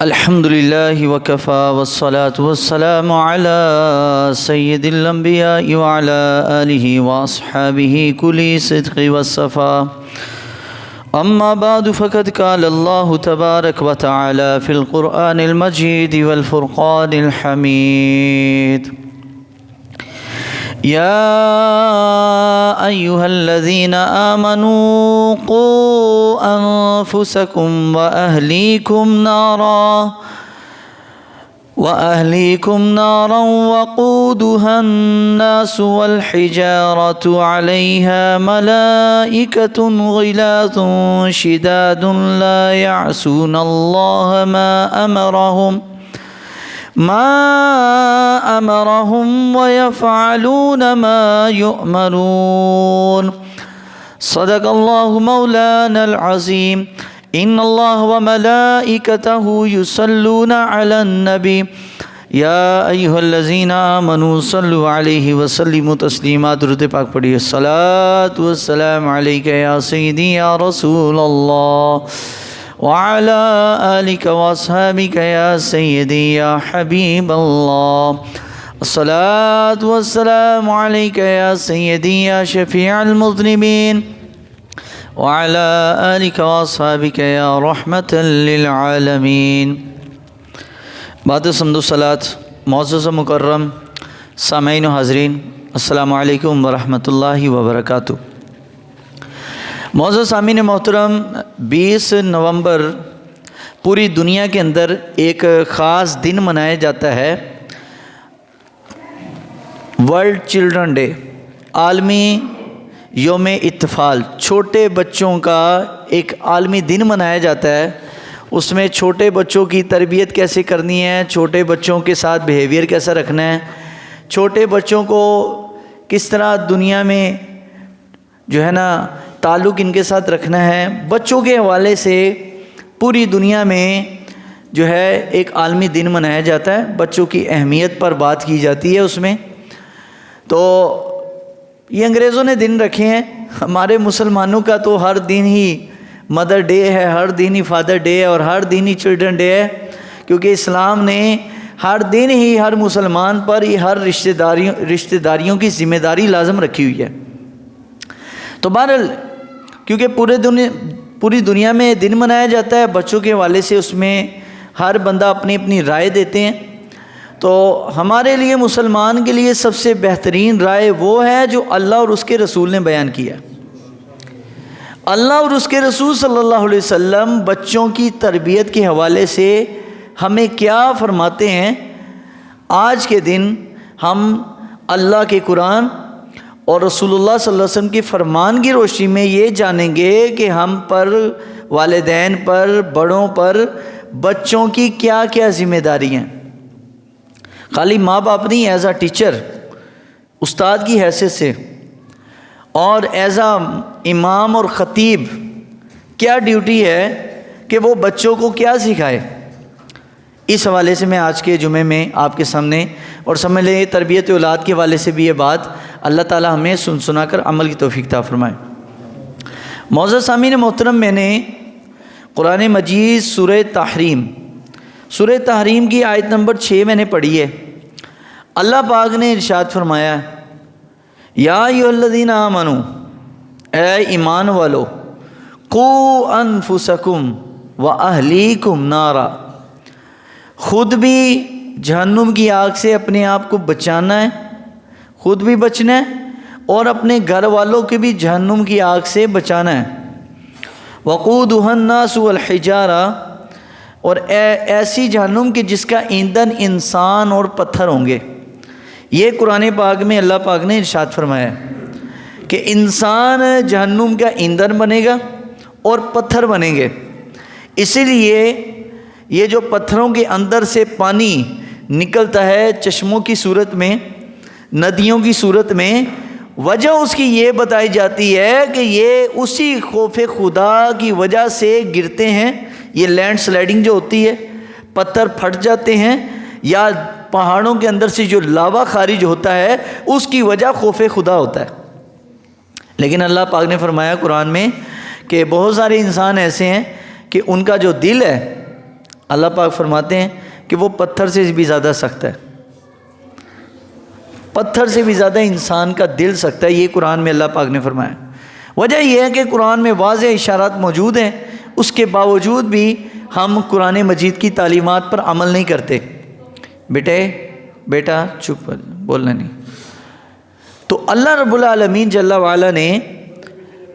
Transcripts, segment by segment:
الحمد لله وكفى والصلاة والسلام على سيد الأنبياء وعلى آله وأصحابه كل صدق والصفاء. أما بعد فقد قال الله تبارك وتعالى في القرآن المجيد والفرقان الحميد: يا أيها الذين آمنوا قوا أنفسكم وأهليكم نارا وقودها الناس والحجارة عليها ملائكة غلاظ شداد لا يعصون الله ما أمرهم ويفعلون ما يؤمرون. صدق الله مولانا العظيم. إن الله وملائكته يصلون على النبي يا أيها الذين آمنوا صلوا عليه وسلموا تسليما. درود پاک پڑھیے. الصلاة والسلام عليك يا سيدي يا رسول الله وعلى آلك وأصحابك يا سيدي يا حبيب الله. الصلاة والسلام عليك يا سيدي يا شفيع المذنبين وعلى آلك وأصحابك يا رحمة للعالمين. بعد حمد و صلاة معزز و مکرم سامعین و حاضرین، السلام علیکم ورحمۃ اللہ وبرکاتہ. معزز سامعین محترم، 20 نومبر پوری دنیا کے اندر ایک خاص دن منایا جاتا ہے، ورلڈ چلڈرن ڈے، عالمی یوم اطفال. چھوٹے بچوں کا ایک عالمی دن منایا جاتا ہے. اس میں چھوٹے بچوں کی تربیت کیسے کرنی ہے، چھوٹے بچوں کے ساتھ بیہیویئر کیسا رکھنا ہے، چھوٹے بچوں کو کس طرح دنیا میں جو ہے نا تعلق ان کے ساتھ رکھنا ہے. بچوں کے حوالے سے پوری دنیا میں جو ہے ایک عالمی دن منایا جاتا ہے. بچوں کی اہمیت پر بات کی جاتی ہے اس میں. تو یہ انگریزوں نے دن رکھے ہیں. ہمارے مسلمانوں کا تو ہر دن ہی مدر ڈے ہے، ہر دن ہی فادر ڈے ہے، اور ہر دن ہی چلڈرن ڈے ہے، کیونکہ اسلام نے ہر دن ہی ہر مسلمان پر یہ ہر رشتہ داریوں کی ذمہ داری لازم رکھی ہوئی ہے. تو بہرحال کیونکہ پوری دنیا میں دن منایا جاتا ہے بچوں کے حوالے سے، اس میں ہر بندہ اپنی اپنی رائے دیتے ہیں. تو ہمارے لیے مسلمان کے لیے سب سے بہترین رائے وہ ہے جو اللہ اور اس کے رسول نے بیان کیا. اللہ اور اس کے رسول صلی اللہ علیہ وسلم بچوں کی تربیت کے حوالے سے ہمیں کیا فرماتے ہیں. آج کے دن ہم اللہ کے قرآن اور رسول اللہ صلی اللہ علیہ وسلم کی فرمان کی روشنی میں یہ جانیں گے کہ ہم پر، والدین پر، بڑوں پر بچوں کی کیا کیا ذمہ داری ہیں. خالی ماں باپ نہیں، ایز اے ٹیچر، استاد کی حیثیت سے، اور ایز اے امام اور خطیب کیا ڈیوٹی ہے کہ وہ بچوں کو کیا سکھائے. اس حوالے سے میں آج کے جمعے میں آپ کے سامنے، اور سمجھ لیں تربیت اولاد کے حوالے سے بھی یہ بات اللہ تعالی ہمیں سنا کر عمل کی توفیق عطا فرمائے. معزز سامعین محترم، میں نے قرآن مجید سورہ تحریم کی آیت نمبر 6 میں نے پڑھی ہے. اللہ پاک نے ارشاد فرمایا: یا ایھا الذین آمنو، اے ایمان والو، قوا انفسکم واہلیکم نارا، خود بھی جہنم کی آگ سے اپنے آپ کو بچانا ہے، خود بھی بچنا ہے، اور اپنے گھر والوں کے بھی جہنم کی آگ سے بچانا ہے. وقودھا الناس والحجارہ، اور ایسی جہنم کہ جس کا ایندھن انسان اور پتھر ہوں گے. یہ قرآن پاک میں اللہ پاک نے ارشاد فرمایا ہے کہ انسان جہنم کا ایندھن بنے گا اور پتھر بنیں گے. اسی لیے یہ جو پتھروں کے اندر سے پانی نکلتا ہے چشموں کی صورت میں، ندیوں کی صورت میں، وجہ اس کی یہ بتائی جاتی ہے کہ یہ اسی خوف خدا کی وجہ سے گرتے ہیں. یہ لینڈ سلائڈنگ جو ہوتی ہے، پتھر پھٹ جاتے ہیں، یا پہاڑوں کے اندر سے جو لاوا خارج ہوتا ہے، اس کی وجہ خوف خدا ہوتا ہے. لیکن اللہ پاک نے فرمایا قرآن میں کہ بہت سارے انسان ایسے ہیں کہ ان کا جو دل ہے اللہ پاک فرماتے ہیں کہ وہ پتھر سے بھی زیادہ سخت ہے، پتھر سے بھی زیادہ انسان کا دل سخت ہے، یہ قرآن میں اللہ پاک نے فرمایا۔ وجہ یہ ہے کہ قرآن میں واضح اشارات موجود ہیں، اس کے باوجود بھی ہم قرآن مجید کی تعلیمات پر عمل نہیں کرتے۔ بیٹا چپ بولنا نہیں۔ تو اللہ رب العالمین جل وعلا نے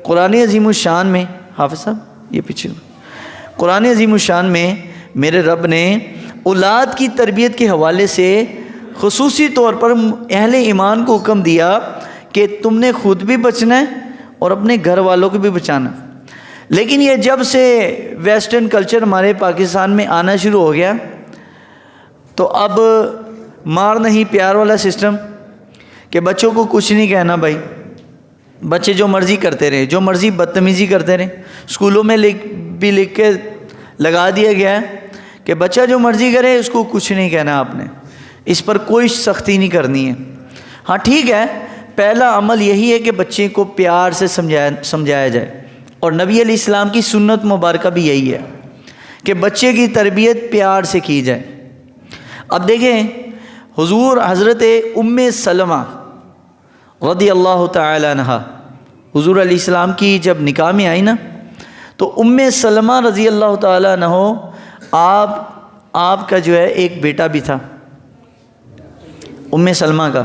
قرآن عظیم الشان میں، حافظ صاحب یہ پیچھے، قرآن عظیم الشان میں میرے رب نے اولاد کی تربیت کے حوالے سے خصوصی طور پر اہل ایمان کو حکم دیا کہ تم نے خود بھی بچنا ہے اور اپنے گھر والوں کو بھی بچانا۔ لیکن یہ جب سے ویسٹرن کلچر ہمارے پاکستان میں آنا شروع ہو گیا تو اب مار نہیں پیار والا سسٹم کہ بچوں کو کچھ نہیں کہنا بھائی، بچے جو مرضی کرتے رہے، جو مرضی بدتمیزی کرتے رہے۔ اسکولوں میں لکھ کے لگا دیا گیا ہے کہ بچہ جو مرضی کرے اس کو کچھ نہیں کہنا، آپ نے اس پر کوئی سختی نہیں کرنی ہے۔ ہاں ٹھیک ہے، پہلا عمل یہی ہے کہ بچے کو پیار سے سمجھایا جائے، اور نبی علیہ السلام کی سنت مبارکہ بھی یہی ہے کہ بچے کی تربیت پیار سے کی جائے۔ اب دیکھیں حضور حضرت ام سلمہ رضی اللہ تعالی عنہ، حضور علیہ السلام کی جب نکاح میں آئی نا تو ام سلمہ رضی اللہ تعالی عنہ آپ کا جو ہے ایک بیٹا بھی تھا ام سلمہ کا،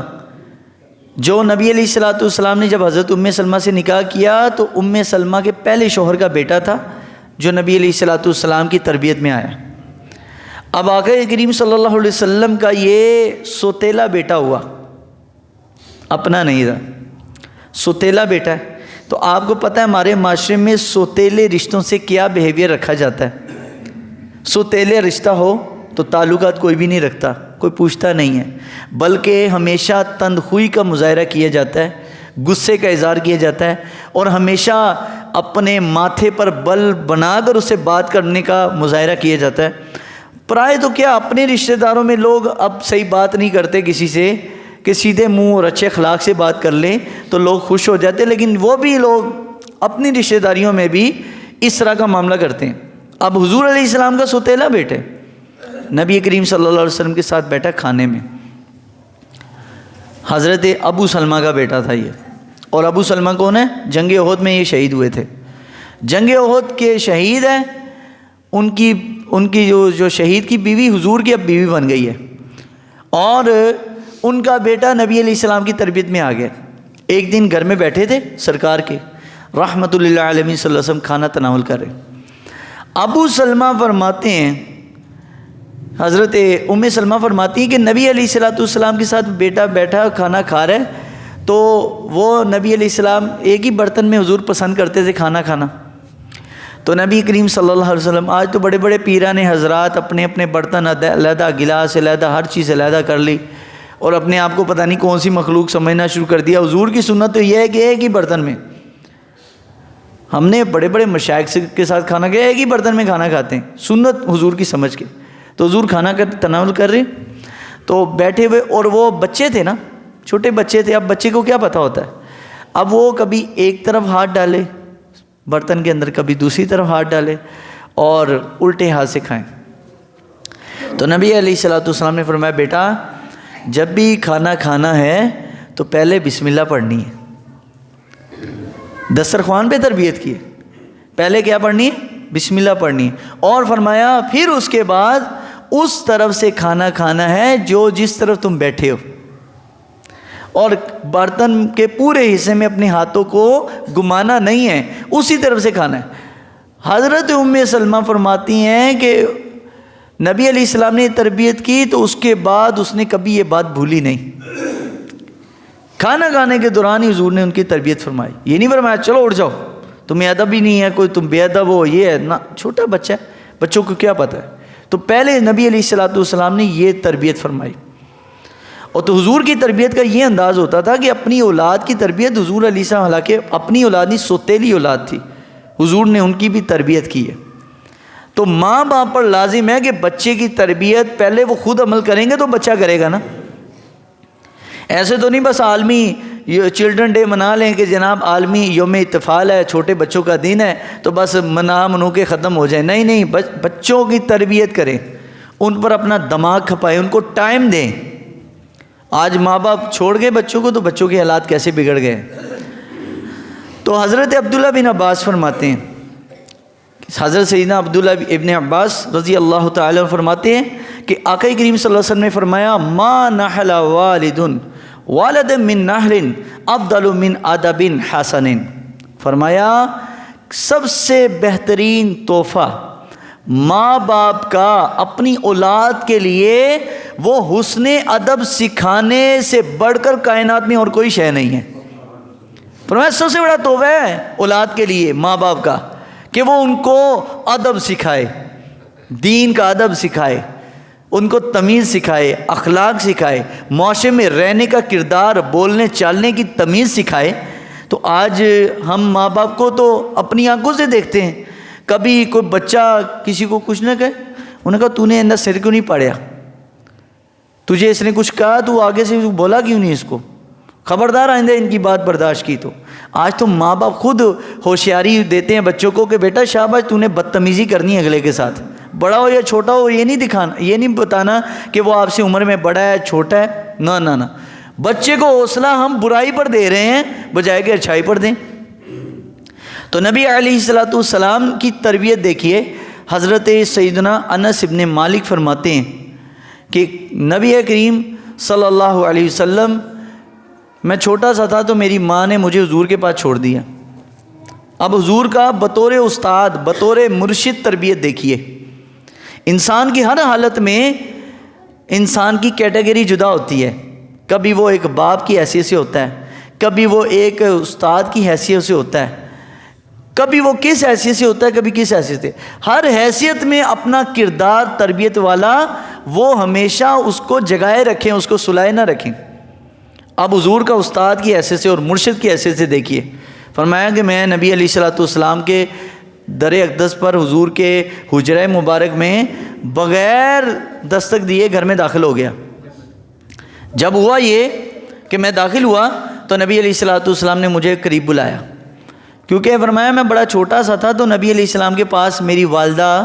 جو نبی علیہ السلام نے جب حضرت ام سلمہ سے نکاح کیا تو ام سلمہ کے پہلے شوہر کا بیٹا تھا جو نبی علیہ السلام کی تربیت میں آیا۔ اب آقا کریم صلی اللہ علیہ وسلم کا یہ سوتیلا بیٹا ہوا، اپنا نہیں تھا، سوتیلا بیٹا ہے۔ تو آپ کو پتہ ہے ہمارے معاشرے میں سوتیلے رشتوں سے کیا بیہیویئر رکھا جاتا ہے؟ سوتیلے رشتہ ہو تو تعلقات کوئی بھی نہیں رکھتا، کوئی پوچھتا نہیں ہے، بلکہ ہمیشہ تندخوئی کا مظاہرہ کیا جاتا ہے، غصے کا اظہار کیا جاتا ہے، اور ہمیشہ اپنے ماتھے پر بل بنا کر اسے بات کرنے کا مظاہرہ کیا جاتا ہے۔ پرائے تو کیا اپنے رشتہ داروں میں لوگ اب صحیح بات نہیں کرتے کسی سے کہ سیدھے منہ اور اچھے اخلاق سے بات کر لیں تو لوگ خوش ہو جاتے، لیکن وہ بھی لوگ اپنی رشتہ داریوں میں بھی اس طرح کا معاملہ کرتے ہیں۔ اب حضور علیہ السلام کا سوتیلا بیٹے نبی کریم صلی اللہ علیہ وسلم کے ساتھ بیٹھا کھانے میں، حضرت ابو سلمہ کا بیٹا تھا یہ، اور ابو سلمہ کون ہے؟ جنگ احد میں یہ شہید ہوئے تھے، جنگ احد کے شہید ہیں، ان کی جو شہید کی بیوی حضور کی اب بیوی بن گئی ہے، اور ان کا بیٹا نبی علیہ السلام کی تربیت میں آ گیا۔ ایک دن گھر میں بیٹھے تھے سرکار کے رحمت اللہ علیہ صلی اللہ علیہ وسلم کھانا تناول کر رہے، ابو سلمہ فرماتے ہیں، حضرت ام سلمہ فرماتی ہیں کہ نبی علیہ السلام کے ساتھ بیٹا بیٹھا کھانا کھا رہا ہے تو وہ نبی علیہ السلام ایک ہی برتن میں حضور پسند کرتے تھے کھانا کھانا، تو نبی کریم صلی اللہ علیہ وسلم، آج تو بڑے بڑے پیران حضرات اپنے اپنے برتن علیحدہ، گلاس علیحدہ، ہر چیز علیحدہ کر لی اور اپنے آپ کو پتہ نہیں کون سی مخلوق سمجھنا شروع کر دیا۔ حضور کی سنت تو یہ ہے کہ ایک ہی برتن میں، ہم نے بڑے بڑے مشائخ کے ساتھ کھانا کھایا، ایک ہی برتن میں کھانا کھاتے ہیں، سنت حضور کی سمجھ کے۔ تو حضور کھانا تناول کر رہے تو بیٹھے ہوئے، اور وہ بچے تھے نا، چھوٹے بچے تھے، اب بچے کو کیا پتہ ہوتا ہے، اب وہ کبھی ایک طرف ہاتھ ڈالے برتن کے اندر، کبھی دوسری طرف ہاتھ ڈالے اور الٹے ہاتھ سے کھائیں۔ تو نبی علیہ السلام نے فرمایا بیٹا جب بھی کھانا کھانا ہے تو پہلے بسم اللہ پڑھنی ہے، دسترخوان پہ تربیت کی ہے، پہلے کیا پڑھنی ہے؟ بسم اللہ پڑھنی ہے، اور فرمایا پھر اس کے بعد اس طرف سے کھانا کھانا ہے جو جس طرف تم بیٹھے ہو، اور برتن کے پورے حصے میں اپنے ہاتھوں کو گھمانا نہیں ہے، اسی طرف سے کھانا ہے۔ حضرت ام سلمہ فرماتی ہیں کہ نبی علیہ السلام نے تربیت کی تو اس کے بعد اس نے کبھی یہ بات بھولی نہیں، کھانا کھانے کے دوران ہی حضور نے ان کی تربیت فرمائی، یہ نہیں فرمایا چلو اٹھ جاؤ تمہیں ادب ہی نہیں ہے، کوئی تم بے ادب ہو، یہ ہے نا، چھوٹا بچہ ہے، بچوں کو کیا پتہ ہے۔ تو پہلے نبی علیہ السلام نے یہ تربیت فرمائی، اور تو حضور کی تربیت کا یہ انداز ہوتا تھا کہ اپنی اولاد کی تربیت حضور علیہ السلام، حالانکہ اپنی اولاد نہیں سوتیلی اولاد تھی، حضور نے ان کی بھی تربیت کی ہے۔ تو ماں باپ پر لازم ہے کہ بچے کی تربیت پہلے وہ خود عمل کریں گے تو بچہ کرے گا نا، ایسے تو نہیں بس عالمی چلڈرن ڈے منا لیں کہ جناب عالمی یوم اطفال ہے، چھوٹے بچوں کا دن ہے تو بس منو کے ختم ہو جائیں. نہیں، بچوں کی تربیت کریں، ان پر اپنا دماغ کھپائیں، ان کو ٹائم دیں. آج ماں باپ چھوڑ گئے بچوں کو تو بچوں کے حالات کیسے بگڑ گئے. تو حضرت عبداللہ بن عباس فرماتے ہیں، حضرت سیدنا عبداللہ ابن عباس رضی اللہ تعالیٰ عنہ فرماتے ہیں کہ آقا کریم صلی اللہ علیہ وسلم نے فرمایا ما نحل والد والد من نحل افضل من ادب حسن. فرمایا سب سے بہترین تحفہ ماں باپ کا اپنی اولاد کے لیے وہ حسن ادب سکھانے سے بڑھ کر کائنات میں اور کوئی شے نہیں ہے. فرمایا سب سے بڑا تحفہ ہے اولاد کے لیے ماں باپ کا کہ وہ ان کو ادب سکھائے، دین کا ادب سکھائے، ان کو تمیز سکھائے، اخلاق سکھائے، معاشرے میں رہنے کا کردار، بولنے چالنے کی تمیز سکھائے. تو آج ہم ماں باپ کو تو اپنی آنکھوں سے دیکھتے ہیں، کبھی کوئی بچہ کسی کو کچھ نہ کہے، انہوں نے کہا تو نے اندر سر کیوں نہیں پاڑیا، تجھے اس نے کچھ کہا تو آگے سے بولا کیوں نہیں اس کو، خبردار آئندہ ان کی بات برداشت کی. تو آج تو ماں باپ خود ہوشیاری دیتے ہیں بچوں کو کہ بیٹا شاباش تو نے بدتمیزی کرنی ہے اگلے کے ساتھ، بڑا ہو یا چھوٹا ہو یہ نہیں دکھانا، یہ نہیں بتانا کہ وہ آپ سے عمر میں بڑا ہے چھوٹا ہے، نہ بچے کو حوصلہ ہم برائی پر دے رہے ہیں بجائے کہ اچھائی پر دیں. تو نبی علیہ الصلوۃ والسلام کی تربیت دیکھیے. حضرت سیدنا انس ابن مالک فرماتے ہیں کہ نبی کریم صلی اللہ علیہ وسلم، میں چھوٹا سا تھا تو میری ماں نے مجھے حضور کے پاس چھوڑ دیا. اب حضور کا بطور استاد بطور مرشد تربیت دیکھیے. انسان کی ہر حالت میں انسان کی کیٹیگری جدا ہوتی ہے، کبھی وہ ایک باپ کی حیثیت سے ہوتا ہے، کبھی وہ ایک استاد کی حیثیت سے ہوتا ہے، کبھی وہ کس حیثیت سے ہوتا ہے، کبھی کس حیثیت سے. ہر حیثیت میں اپنا کردار تربیت والا وہ ہمیشہ اس کو جگائے رکھیں، اس کو سلائے نہ رکھیں. اب حضور کا استاد کی حیثیت سے اور مرشد کی حیثیت سے دیکھیے. فرمایا کہ میں نبی علیہ الصلوۃ والسلام کے در اقدس پر حضور کے حجرہ مبارک میں بغیر دستک دیے گھر میں داخل ہو گیا. جب ہوا یہ کہ میں داخل ہوا تو نبی علیہ الصلوۃ والسلام نے مجھے قریب بلایا، کیونکہ فرمایا میں بڑا چھوٹا سا تھا. تو نبی علیہ السلام کے پاس میری والدہ،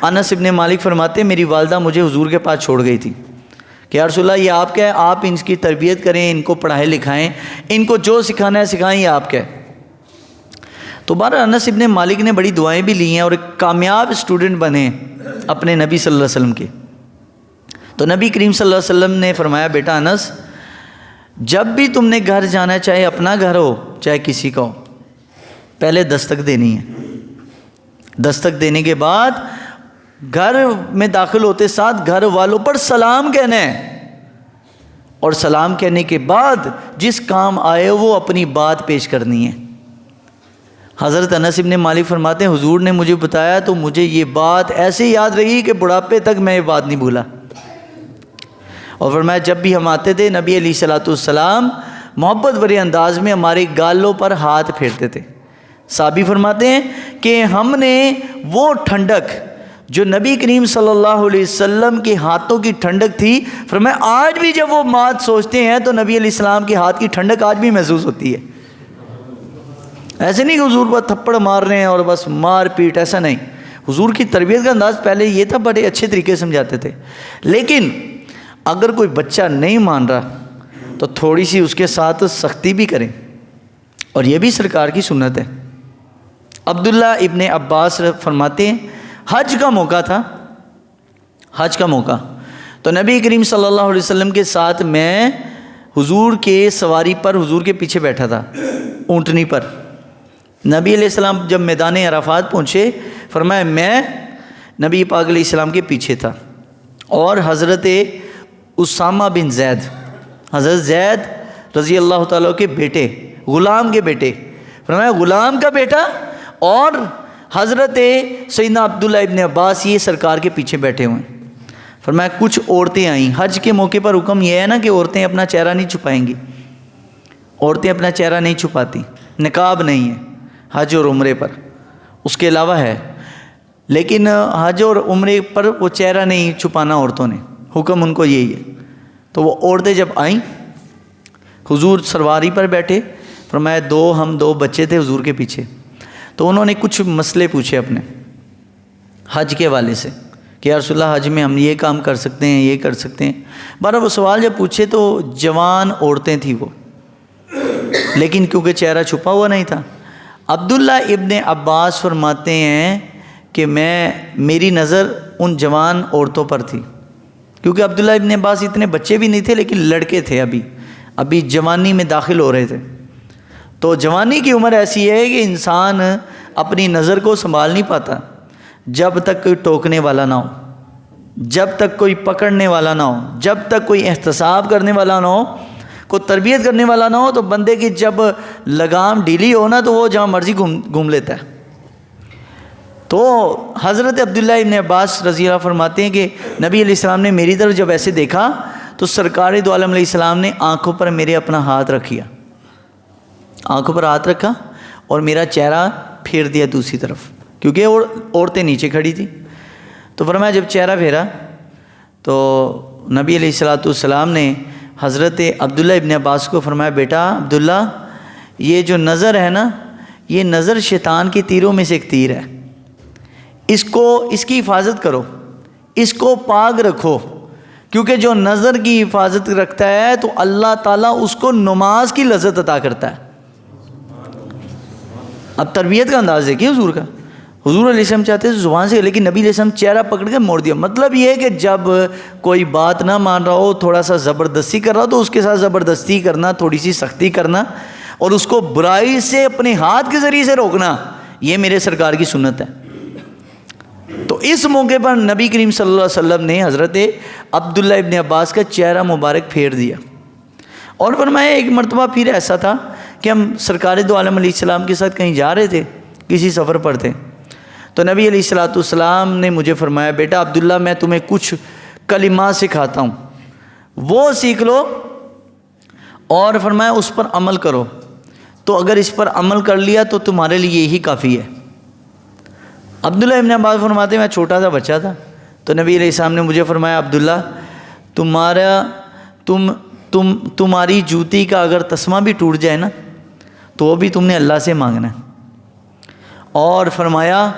انس ابن مالک فرماتے میری والدہ مجھے حضور کے پاس چھوڑ گئی تھی کہ یا رسول اللہ یہ آپ کیا ہے، آپ ان کی تربیت کریں، ان کو پڑھائیں لکھائیں، ان کو جو سکھانا ہے سکھائیں، یہ آپ کیا ہے. تو بہرحال انس ابن مالک نے بڑی دعائیں بھی لی ہیں اور ایک کامیاب اسٹوڈنٹ بنے اپنے نبی صلی اللہ علیہ وسلم کے. تو نبی کریم صلی اللہ علیہ وسلم نے فرمایا بیٹا انس، جب بھی تم نے گھر جانا ہے، چاہے اپنا گھر ہو چاہے کسی کا ہو، پہلے دستک دینی ہے. دستک دینے کے بعد گھر میں داخل ہوتے ساتھ گھر والوں پر سلام کہنا ہے، اور سلام کہنے کے بعد جس کام آئے وہ اپنی بات پیش کرنی ہے. حضرت انس ابن مالک فرماتے ہیں حضور نے مجھے بتایا تو مجھے یہ بات ایسے یاد رہی کہ بڑھاپے تک میں یہ بات نہیں بھولا. اور فرمایا جب بھی ہم آتے تھے نبی علیہ الصلوۃ والسلام محبت بھرے انداز میں ہمارے گالوں پر ہاتھ پھیرتے تھے. صحابی فرماتے ہیں کہ ہم نے وہ ٹھنڈک جو نبی کریم صلی اللہ علیہ وسلم کے ہاتھوں کی ٹھنڈک تھی، فرمایا آج بھی جب وہ بات سوچتے ہیں تو نبی علیہ السلام کے ہاتھ کی ٹھنڈک آج بھی محسوس ہوتی ہے. ایسے نہیں کہ حضور پر تھپڑ مار رہے ہیں اور بس مار پیٹ، ایسا نہیں. حضور کی تربیت کا انداز پہلے یہ تھا، بڑے اچھے طریقے سے سمجھاتے تھے. لیکن اگر کوئی بچہ نہیں مان رہا تو تھوڑی سی اس کے ساتھ سختی بھی کریں، اور یہ بھی سرکار کی سنت ہے. عبداللہ ابن عباس فرماتے ہیں حج کا موقع تھا، حج کا موقع، تو نبی کریم صلی اللہ علیہ وسلم کے ساتھ میں حضور کے سواری پر حضور کے پیچھے بیٹھا تھا، اونٹنی پر. نبی علیہ السلام جب میدان عرفات پہنچے فرمایا میں نبی پاک علیہ السلام کے پیچھے تھا، اور حضرت اسامہ بن زید، حضرت زید رضی اللہ تعالیٰ کے بیٹے، غلام کے بیٹے، فرمایا غلام کا بیٹا اور حضرت سیدنا عبداللہ ابن عباس یہ سرکار کے پیچھے بیٹھے ہوئے ہیں. فرمایا کچھ عورتیں آئیں. حج کے موقع پر حکم یہ ہے نا کہ عورتیں اپنا چہرہ نہیں چھپائیں گی، عورتیں اپنا چہرہ نہیں چھپاتی، نقاب نہیں ہے حج اور عمرے پر، اس کے علاوہ ہے، لیکن حج اور عمرے پر وہ چہرہ نہیں چھپانا عورتوں نے، حکم ان کو یہی ہے. تو وہ عورتیں جب آئیں حضور سواری پر بیٹھے، فرمایا ہم دو بچے تھے حضور کے پیچھے، تو انہوں نے کچھ مسئلے پوچھے اپنے حج کے حوالے سے کہ یا رسول اللہ حج میں ہم یہ کام کر سکتے ہیں، یہ کر سکتے ہیں۔ بارہ وہ سوال جب پوچھے تو جوان عورتیں تھیں وہ، لیکن کیونکہ چہرہ چھپا ہوا نہیں تھا۔ عبداللہ ابن عباس فرماتے ہیں کہ میری نظر ان جوان عورتوں پر تھی، کیونکہ عبداللہ ابن عباس اتنے بچے بھی نہیں تھے لیکن لڑکے تھے، ابھی جوانی میں داخل ہو رہے تھے۔ تو جوانی کی عمر ایسی ہے کہ انسان اپنی نظر کو سنبھال نہیں پاتا جب تک کوئی ٹوکنے والا نہ ہو، جب تک کوئی پکڑنے والا نہ ہو، جب تک کوئی احتساب کرنے والا نہ ہو، کوئی تربیت کرنے والا نہ ہو، تو بندے کی جب لگام ڈھیلی ہو نا تو وہ جہاں مرضی گھوم لیتا ہے۔ تو حضرت عبداللہ ابن عباس رضی اللہ فرماتے ہیں کہ نبی علیہ السلام نے میری طرف جب ایسے دیکھا تو سرکار دو عالم علیہ السلام نے آنکھوں پر میرے اپنا ہاتھ رکھیا، آنکھوں پر ہاتھ رکھا اور میرا چہرہ پھیر دیا دوسری طرف، کیونکہ عورتیں نیچے کھڑی تھیں۔ تو فرمایا جب چہرہ پھیرا تو نبی علیہ السلام نے حضرت عبداللہ ابن عباس کو فرمایا بیٹا عبداللہ، یہ جو نظر ہے نا، یہ نظر شیطان کی تیروں میں سے ایک تیر ہے، اس کی حفاظت کرو، اس کو پاک رکھو، کیونکہ جو نظر کی حفاظت رکھتا ہے تو اللہ تعالیٰ اس کو نماز کی لذت عطا کرتا ہے۔ اب تربیت کا انداز دیکھیے حضور کا، حضور علیہ السلام چاہتے ہیں زبان سے، لیکن نبی علیہ السلام چہرہ پکڑ کے موڑ دیا۔ مطلب یہ ہے کہ جب کوئی بات نہ مان رہا ہو، تھوڑا سا زبردستی کر رہا ہو تو اس کے ساتھ زبردستی کرنا، تھوڑی سی سختی کرنا اور اس کو برائی سے اپنے ہاتھ کے ذریعے سے روکنا، یہ میرے سرکار کی سنت ہے۔ تو اس موقع پر نبی کریم صلی اللہ علیہ وسلم نے حضرت عبداللہ ابن عباس کا چہرہ مبارک پھیر دیا اور فرمایا ایک مرتبہ پھر ایسا تھا کہ ہم سرکار دو عالم علیہ السلام کے ساتھ کہیں جا رہے تھے، کسی سفر پر تھے، تو نبی علیہ السلام نے مجھے فرمایا بیٹا عبداللہ میں تمہیں کچھ کلمات سکھاتا ہوں، وہ سیکھ لو اور فرمایا اس پر عمل کرو، تو اگر اس پر عمل کر لیا تو تمہارے لیے یہی کافی ہے۔ عبداللہ ابن عباس فرماتے ہیں میں چھوٹا سا بچہ تھا، تو نبی علیہ السلام نے مجھے فرمایا عبداللہ تمہاری جوتی کا اگر تسمہ بھی ٹوٹ جائے نا تو وہ بھی تم نے اللہ سے مانگنا ہے، اور فرمایا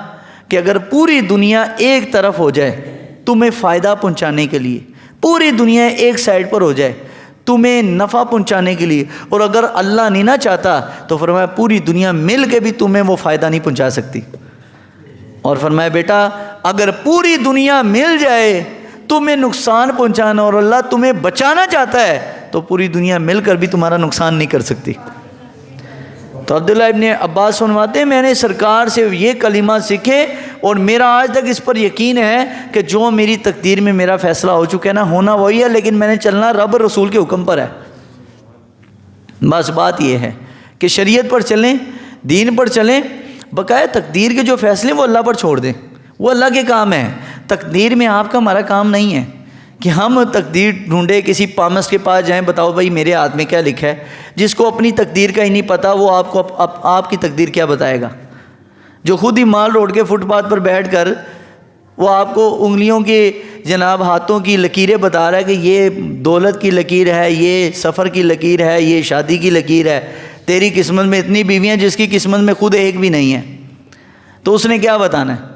کہ اگر پوری دنیا ایک طرف ہو جائے تمہیں فائدہ پہنچانے کے لیے، پوری دنیا ایک سائڈ پر ہو جائے تمہیں نفع پہنچانے کے لیے، اور اگر اللہ نہیں نہ چاہتا تو فرمایا پوری دنیا مل کے بھی تمہیں وہ فائدہ نہیں پہنچا سکتی، اور فرمایا بیٹا اگر پوری دنیا مل جائے تمہیں نقصان پہنچانا اور اللہ تمہیں بچانا چاہتا ہے تو پوری دنیا مل کر بھی تمہارا نقصان نہیں کر سکتی۔ تو عبداللہ ابن عباس فرماتے ہیں میں نے سرکار سے یہ کلمات سیکھے اور میرا آج تک اس پر یقین ہے کہ جو میری تقدیر میں میرا فیصلہ ہو چکا ہے نا، ہونا وہی ہے، لیکن میں نے چلنا رب رسول کے حکم پر ہے۔ بس بات یہ ہے کہ شریعت پر چلیں، دین پر چلیں، بقایا تقدیر کے جو فیصلے وہ اللہ پر چھوڑ دیں، وہ اللہ کے کام ہیں۔ تقدیر میں آپ کا ہمارا کام نہیں ہے کہ ہم تقدیر ڈھونڈے، کسی پامس کے پاس جائیں بتاؤ بھائی میرے ہاتھ میں کیا لکھا ہے۔ جس کو اپنی تقدیر کا ہی نہیں پتہ وہ آپ کو آپ کی تقدیر کیا بتائے گا۔ جو خود ہی مال روڈ کے فٹ پاتھ پر بیٹھ کر وہ آپ کو انگلیوں کے جناب ہاتھوں کی لکیریں بتا رہا ہے کہ یہ دولت کی لکیر ہے، یہ سفر کی لکیر ہے، یہ شادی کی لکیر ہے، تیری قسمت میں اتنی بیویاں جس کی قسمت میں خود ایک بھی نہیں ہے، تو اس نے کیا بتانا ہے۔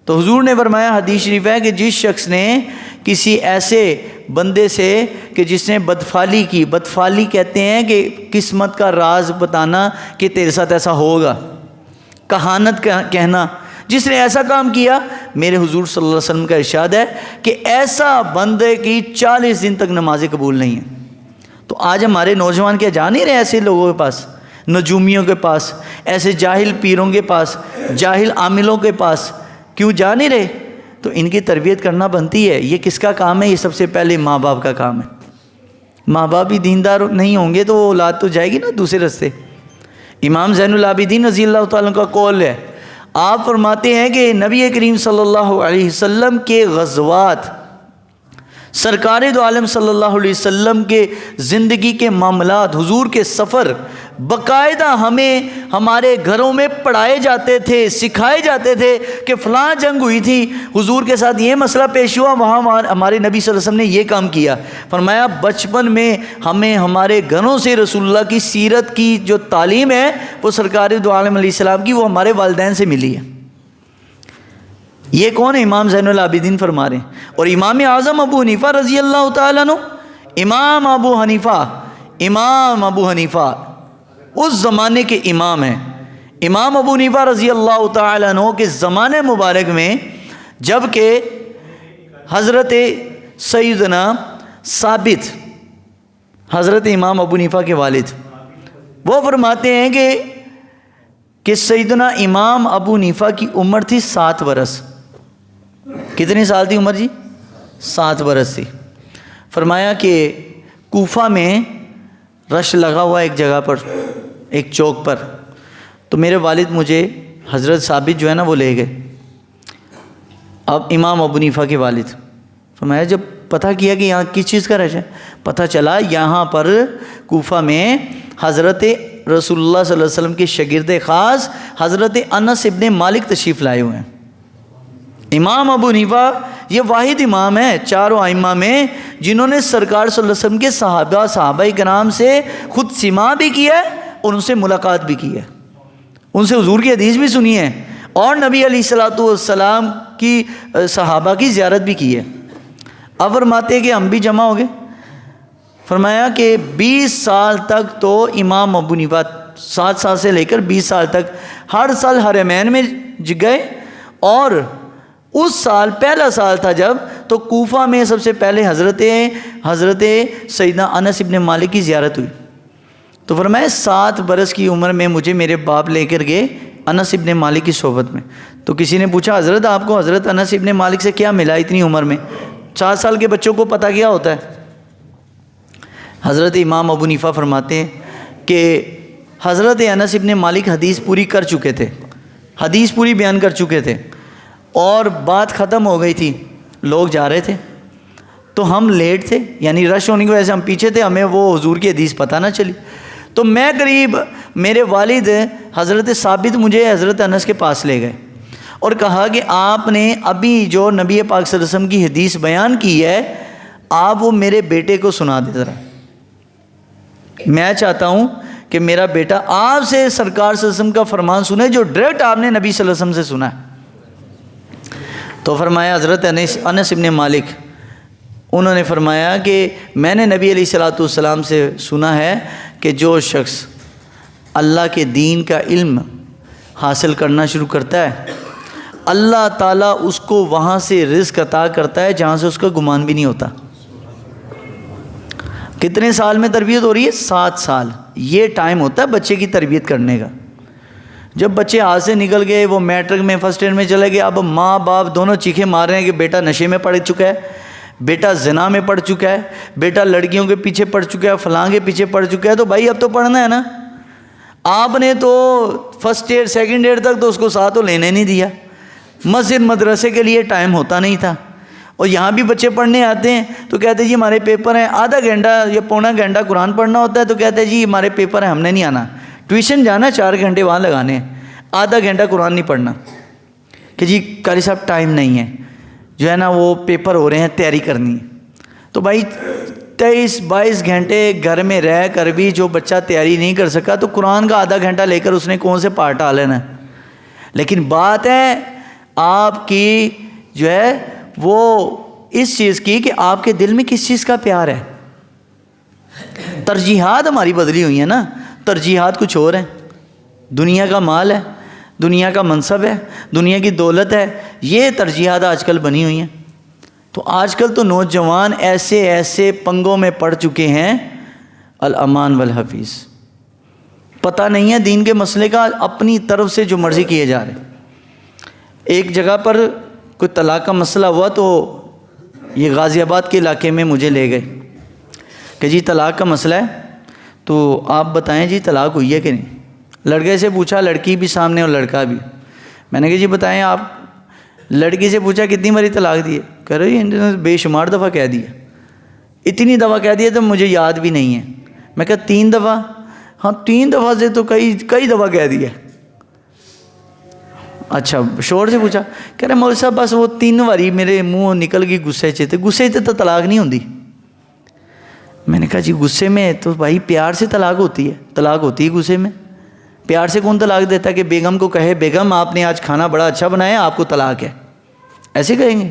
تو حضور نے فرمایا حدیث شریف ہے کہ جس شخص نے کسی ایسے بندے سے کہ جس نے بدفعلی کی، بدفعلی کہتے ہیں کہ قسمت کا راز بتانا کہ تیرے ساتھ ایسا ہوگا، کہانت کہنا، جس نے ایسا کام کیا، میرے حضور صلی اللہ علیہ وسلم کا ارشاد ہے کہ ایسا بندے کی 40 دن تک نمازیں قبول نہیں ہیں۔ تو آج ہمارے نوجوان کیا جا نہیں رہے ایسے لوگوں کے پاس، نجومیوں کے پاس، ایسے جاہل پیروں کے پاس، جاہل عاملوں کے پاس کیوں جا نہیں رہے؟ تو ان کی تربیت کرنا بنتی ہے۔ یہ کس کا کام ہے؟ یہ سب سے پہلے ماں باپ کا کام ہے۔ ماں باپ بھی دیندار نہیں ہوں گے تو وہ اولاد تو جائے گی نا دوسرے راستے۔ امام زین العابدین رضی اللہ تعالیٰ کا قول ہے، آپ فرماتے ہیں کہ نبی کریم صلی اللہ علیہ وسلم کے غزوات، سرکار دو عالم صلی اللہ علیہ وسلم کے زندگی کے معاملات، حضور کے سفر باقاعدہ ہمیں ہمارے گھروں میں پڑھائے جاتے تھے، سکھائے جاتے تھے کہ فلاں جنگ ہوئی تھی، حضور کے ساتھ یہ مسئلہ پیش ہوا، وہاں ہمارے نبی صلی اللہ علیہ وسلم نے یہ کام کیا۔ فرمایا بچپن میں ہمیں ہمارے گھروں سے رسول اللہ کی سیرت کی جو تعلیم ہے وہ سرکار دو عالم علیہ السلام کی، وہ ہمارے والدین سے ملی ہے۔ یہ کون ہے؟ امام زین العابدین فرما رہے ہیں۔ اور امام اعظم ابو حنیفہ رضی اللہ تعالیٰ عنہ، امام ابو حنیفہ اس زمانے کے امام ہیں۔ امام ابو حنیفہ رضی اللہ تعالیٰ عنہ کے زمانے مبارک میں جب کہ حضرت سیدنا ثابت، حضرت امام ابو حنیفہ کے والد، وہ فرماتے ہیں کہ سیدنا امام ابو حنیفہ کی عمر تھی 7 برس۔ کتنی سال تھی عمر جی؟ 7 برس تھی۔ فرمایا کہ کوفہ میں رش لگا ہوا ایک جگہ پر، ایک چوک پر، تو میرے والد مجھے حضرت ثابت جو ہے نا وہ لے گئے، اب امام ابو حنیفہ کے والد۔ فرمایا جب پتہ کیا کہ یہاں کس چیز کا رش ہے، پتہ چلا یہاں پر کوفہ میں حضرت رسول اللہ صلی اللہ علیہ وسلم کے شاگرد خاص حضرت انس ابن مالک تشریف لائے ہوئے ہیں۔ امام ابو حنیفہ یہ واحد امام ہے چاروں ائمہ میں جنہوں نے سرکار صلی اللہ علیہ وسلم کے صحابہ کرام سے خود سماع بھی کیا ہے اور ان سے ملاقات بھی کی ہے، ان سے حضور کی حدیث بھی سنی ہے، اور نبی علیہ الصلوۃ والسلام کی صحابہ کی زیارت بھی کی ہے۔ اب فرماتے ہیں کہ ہم بھی جمع ہو گئے۔ فرمایا کہ 20 سال تک تو امام ابو حنیفہ 7 سال سے لے کر 20 سال تک ہر سال حرمین میں گئے، اور اس سال پہلا سال تھا جب تو کوفہ میں سب سے پہلے حضرت سیدنا انس ابن مالک کی زیارت ہوئی۔ تو فرمایا 7 برس کی عمر میں مجھے میرے باپ لے کر گئے انس ابن مالک کی صحبت میں۔ تو کسی نے پوچھا حضرت آپ کو حضرت انس ابن مالک سے کیا ملا اتنی عمر میں؟ 4 سال کے بچوں کو پتہ کیا ہوتا ہے؟ حضرت امام ابو حنیفہ فرماتے ہیں کہ حضرت انس ابن مالک حدیث پوری کر چکے تھے، حدیث پوری بیان کر چکے تھے، اور بات ختم ہو گئی تھی، لوگ جا رہے تھے، تو ہم لیٹ تھے، یعنی رش ہونے کی وجہ سے ہم پیچھے تھے، ہمیں وہ حضور کی حدیث پتہ نہ چلی۔ تو میں قریب، میرے والد حضرت ثابت مجھے حضرت انس کے پاس لے گئے اور کہا کہ آپ نے ابھی جو نبی پاک صلی اللہ علیہ وسلم کی حدیث بیان کی ہے آپ وہ میرے بیٹے کو سنا دے ذرا، میں چاہتا ہوں کہ میرا بیٹا آپ سے سرکار صلی اللہ علیہ وسلم کا فرمان سنے جو ڈائریکٹ آپ نے نبی صلی اللہ علیہ وسلم سے سنا ہے۔ تو فرمایا حضرت انس ابن مالک، انہوں نے فرمایا کہ میں نے نبی علیہ الصلوۃ والسلام سے سنا ہے کہ جو شخص اللہ کے دین کا علم حاصل کرنا شروع کرتا ہے اللہ تعالیٰ اس کو وہاں سے رزق عطا کرتا ہے جہاں سے اس کا گمان بھی نہیں ہوتا۔ کتنے سال میں تربیت ہو رہی ہے؟ 7 سال۔ یہ ٹائم ہوتا ہے بچے کی تربیت کرنے کا۔ جب بچے ہاتھ سے نکل گئے، وہ میٹرک میں فرسٹ ایئر میں چلے گئے، اب ماں باپ دونوں چیخیں مار رہے ہیں کہ بیٹا نشے میں پڑ چکا ہے، بیٹا زنا میں پڑ چکا ہے، بیٹا لڑکیوں کے پیچھے پڑ چکا ہے، فلاں کے پیچھے پڑ چکا ہے، تو بھائی اب تو پڑھنا ہے نا۔ آپ نے تو فرسٹ ایئر سیکنڈ ایئر تک تو اس کو ساتھ تو لینے نہیں دیا، مسجد مدرسے کے لیے ٹائم ہوتا نہیں تھا، اور یہاں بھی بچے پڑھنے آتے ہیں تو کہتے ہیں جی ہمارے پیپر ہیں، آدھا گھنٹہ یا پونا گھنٹہ قرآن پڑھنا ہوتا ہے تو کہتے ہیں جی ہمارے پیپر ہیں ہم نے نہیں آنا، ٹیوشن جانا 4 گھنٹے وہاں لگانے ہیں، آدھا گھنٹہ قرآن نہیں پڑھنا کہ جی قاری صاحب ٹائم نہیں ہے، جو ہے نا وہ پیپر ہو رہے ہیں تیاری کرنی ہے۔ تو بھائی 23-22 گھنٹے گھر میں رہ کر بھی جو بچہ تیاری نہیں کر سکا تو قرآن کا آدھا گھنٹہ لے کر اس نے کون سے پارٹ آ لینا ہے۔ لیکن بات ہے آپ کی جو ہے وہ اس چیز کی کہ آپ کے دل میں کس چیز کا پیار ہے۔ ترجیحات ہماری بدلی ہوئی ہیں نا، ترجیحات کچھ اور ہیں، دنیا کا مال ہے، دنیا کا منصب ہے، دنیا کی دولت ہے، یہ ترجیحات آج کل بنی ہوئی ہیں۔ تو آج کل تو نوجوان ایسے پنگوں میں پڑ چکے ہیں، الامان والحفیظ، پتہ نہیں ہے دین کے مسئلے کا، اپنی طرف سے جو مرضی کیے جا رہے ہیں۔ ایک جگہ پر کوئی طلاق کا مسئلہ ہوا تو یہ غازی آباد کے علاقے میں مجھے لے گئے کہ جی طلاق کا مسئلہ ہے تو آپ بتائیں جی طلاق ہوئی ہے کہ نہیں۔ لڑکے سے پوچھا، لڑکی بھی سامنے اور لڑکا بھی، میں نے کہا جی بتائیں آپ۔ لڑکی سے پوچھا کتنی باری طلاق دی ہے، کہہ رہے انہوں نے بے شمار دفعہ کہہ دیا، اتنی دفعہ کہہ دیا تو مجھے یاد بھی نہیں ہے۔ میں کہا 3 دفعہ، ہاں 3 دفعہ سے تو کئی دفعہ کہہ دیا. اچھا شوہر سے پوچھا, کہہ رہے مولوی صاحب بس وہ 3 باری میرے منہ نکل گئی غصے سے, غصے سے تو طلاق نہیں ہوتی. میں نے کہا جی غصے میں تو بھائی پیار سے طلاق ہوتی ہے, طلاق ہوتی ہے غصے میں. پیار سے کون طلاق دیتا ہے کہ بیگم کو کہے بیگم آپ نے آج کھانا بڑا اچھا بنایا آپ کو طلاق ہے, ایسے کہیں گے؟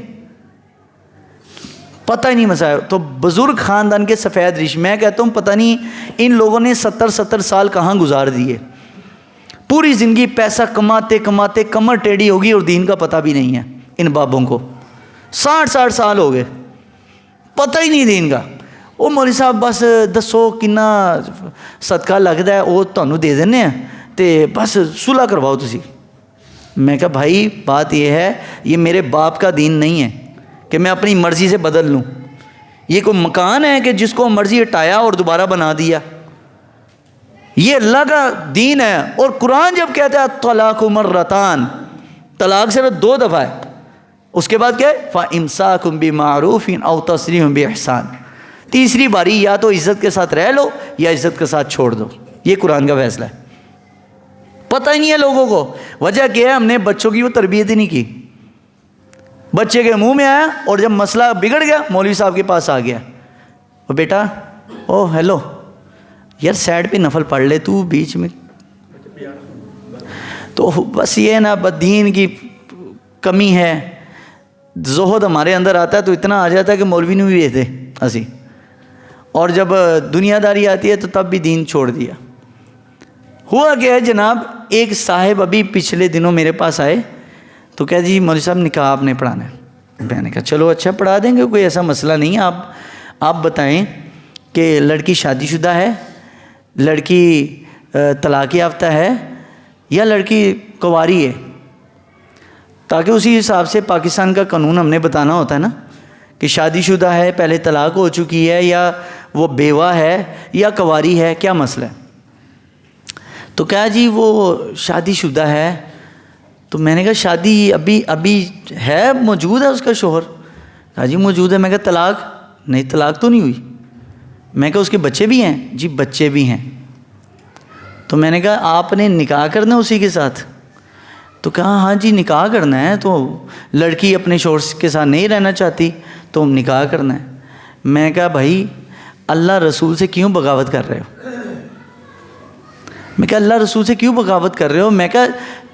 پتہ ہی نہیں مسائل. تو بزرگ خاندان کے سفید ریش, میں کہتا ہوں پتہ نہیں ان لوگوں نے 70 سال کہاں گزار دیے, پوری زندگی پیسہ کماتے کماتے کمر ٹیڑھی ہوگی اور دین کا پتہ بھی نہیں ہے ان بابوں کو. 60 سال ہو گئے پتہ ہی نہیں دین کا. وہ مولوی صاحب بس دسو کنا صدقہ لگتا ہے وہ تمہیں دے دینے ہیں تے بس صلح کرواؤ تسی. میں کہا بھائی بات یہ ہے یہ میرے باپ کا دین نہیں ہے کہ میں اپنی مرضی سے بدل لوں. یہ کوئی مکان ہے کہ جس کو مرضی ہٹایا اور دوبارہ بنا دیا؟ یہ اللہ کا دین ہے. اور قرآن جب کہتا ہے طلاق مرتان, طلاق صرف 2 دفعہ ہے, اس کے بعد کیا ہے فَإِمْسَاكُمْ بِمَعْرُوفٍ أَوْ تَسْرِيحٌ بِإِحْسَانٍ. تیسری باری یا تو عزت کے ساتھ رہ لو یا عزت کے ساتھ چھوڑ دو. یہ قرآن کا فیصلہ ہے. پتہ ہی نہیں ہے لوگوں کو. وجہ کیا ہے ہم نے بچوں کی وہ تربیت ہی نہیں کی. بچے کے منہ میں آیا اور جب مسئلہ بگڑ گیا مولوی صاحب کے پاس آ گیا, وہ بیٹا او ہیلو یار سائڈ پہ نفل پڑھ لے تو بیچ میں. تو بس یہ نا بدین کی کمی ہے. زہد ہمارے اندر آتا ہے تو اتنا آ جاتا ہے کہ مولوی نے بھی دیتے اسی, اور جب دنیا داری آتی ہے تو تب بھی دین چھوڑ دیا. ہوا کیا ہے جناب, ایک صاحب ابھی پچھلے دنوں میرے پاس آئے تو کہا جی مولوی صاحب نکاح آپ نے پڑھانا ہے. میں نے کہا چلو اچھا پڑھا دیں گے, کوئی ایسا مسئلہ نہیں ہے. آپ بتائیں کہ لڑکی شادی شدہ ہے, لڑکی طلاق یافتہ ہے یا لڑکی کنواری ہے, تاکہ اسی حساب سے پاکستان کا قانون ہم نے بتانا ہوتا ہے نا کہ شادی شدہ ہے, پہلے طلاق ہو چکی ہے, یا وہ بیوہ ہے یا کنواری ہے, کیا مسئلہ ہے. تو کہا جی وہ شادی شدہ ہے. تو میں نے کہا شادی ابھی ہے, موجود ہے اس کا شوہر؟ کہا جی موجود ہے. میں کہا طلاق نہیں, طلاق تو نہیں ہوئی. میں کہا اس کے بچے بھی ہیں؟ جی بچے بھی ہیں. تو میں نے کہا آپ نے نکاح کرنا اسی کے ساتھ؟ تو کہا ہاں جی نکاح کرنا ہے. تو لڑکی اپنے شوہر کے ساتھ نہیں رہنا چاہتی تو ہم نکاح کرنا ہے. میں کہا بھائی اللہ رسول سے کیوں بغاوت کر رہے ہو؟ میں کہا اللہ رسول سے کیوں بغاوت کر رہے ہو؟ میں کہا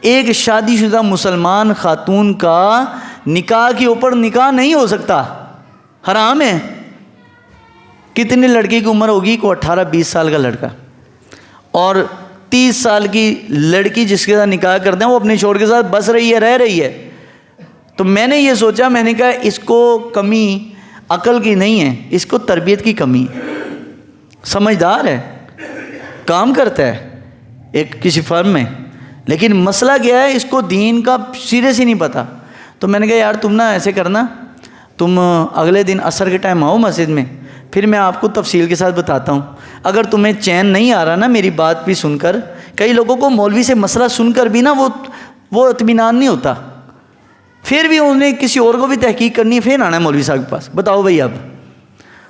ایک شادی شدہ مسلمان خاتون کا نکاح کے اوپر نکاح نہیں ہو سکتا, حرام ہے. کتنی لڑکی کی عمر ہوگی؟ کو 18-20 سال کا لڑکا, اور 30 سال کی لڑکی جس کے ساتھ نکاح کرتے ہیں وہ اپنے شوہر کے ساتھ بس رہی ہے, رہ رہی ہے. تو میں نے یہ سوچا, میں نے کہا اس کو کمی عقل کی نہیں ہے, اس کو تربیت کی کمی ہے. سمجھدار ہے, کام کرتا ہے ایک کسی فرم میں, لیکن مسئلہ کیا ہے اس کو دین کا سرے سے نہیں پتہ. تو میں نے کہا یار تم نا ایسے کرنا, تم اگلے دن عصر کے ٹائم آؤ مسجد میں, پھر میں آپ کو تفصیل کے ساتھ بتاتا ہوں. اگر تمہیں چین نہیں آ رہا نا میری بات بھی سن کر, کئی لوگوں کو مولوی سے مسئلہ سن کر بھی نا وہ اطمینان نہیں ہوتا, پھر بھی انہیں کسی اور کو بھی تحقیق کرنی ہے, پھر آنا ہے مولوی صاحب کے پاس. بتاؤ بھائی اب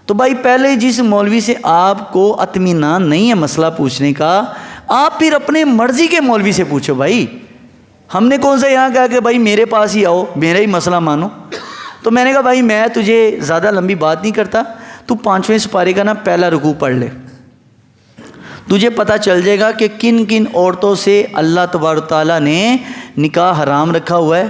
تو بھائی پہلے جس مولوی سے آپ کو اطمینان نہیں ہے مسئلہ پوچھنے کا, آپ پھر اپنے مرضی کے مولوی سے پوچھو. بھائی ہم نے کون سا یہاں کہا کہ بھائی میرے پاس ہی آؤ میرا ہی مسئلہ مانو. تو میں نے کہا بھائی میں تجھے زیادہ لمبی بات نہیں کرتا, تو 5ویں سپارے کا نا پہلا رکوع پڑھ لے, تجھے پتہ چل جائے گا کہ کن کن عورتوں سے اللہ تبارک تعالیٰ نے نکاح حرام رکھا ہوا ہے.